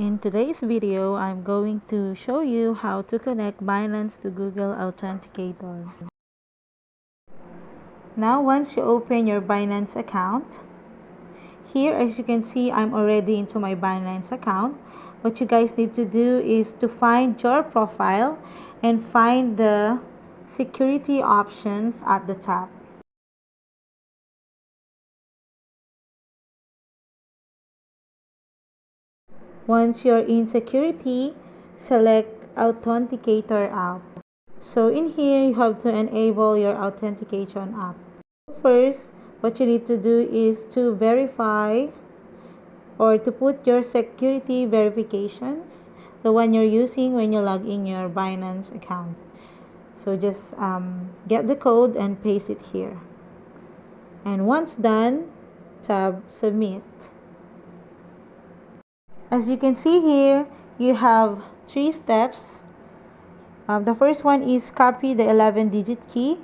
In today's video, I'm going to show you how to connect Binance to Google Authenticator. Now, once you open your Binance account, here as you can see, I'm already into my Binance account. What you guys need to do is to find your profile and find the security options at the top. Once you're in security, select Authenticator app. So in here, you have to enable your authentication app. First, what you need to do is to verify or to put your security verifications, the one you're using when you log in your Binance account. So just get the code and paste it here. And once done, tab Submit. As you can see here, you have 3 steps. The first one is copy the 11-digit key,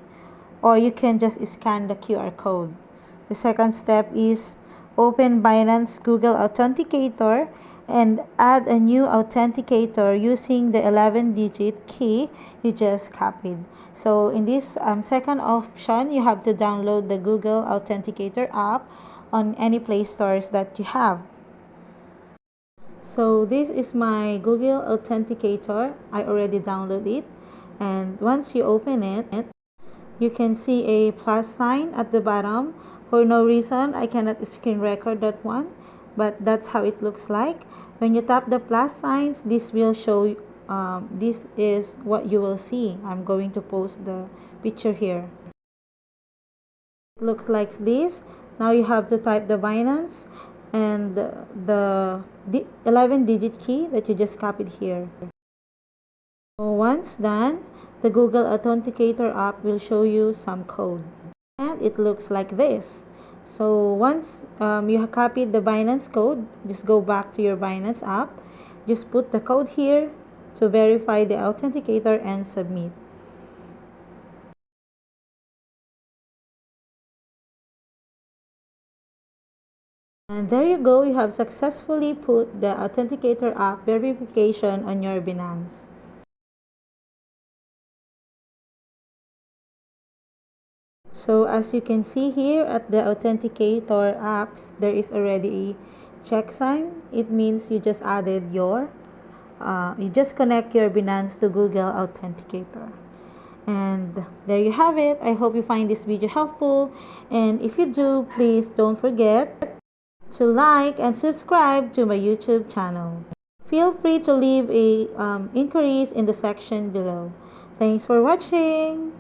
or you can just scan the QR code. The second step is open Binance Google Authenticator and add a new authenticator using the 11-digit key you just copied. So in this second option, you have to download the Google Authenticator app on any Play stores that you have. So this is my Google Authenticator. I already downloaded it, and once you open it, you can see a plus sign at the bottom. For no reason, I cannot screen record that one, but that's how it looks like. When you tap the plus signs, this will show this is what you will see. I'm going to post the picture here. It looks like this. Now you have to type the Binance and the 11-digit key that you just copied here. So once done, the Google Authenticator app will show you some code, and it looks like this. So once you have copied the Binance code, just go back to your Binance app, just put the code here to verify the authenticator and submit. And there you go, you have successfully put the Authenticator app verification on your Binance. So as you can see here at the Authenticator apps, there is already a check sign. It means you just added your, you just connect your Binance to Google Authenticator. And there you have it. I hope you find this video helpful. And if you do, please don't forget to like and subscribe to my YouTube channel. Feel free to leave a inquiries in the section below. Thanks for watching.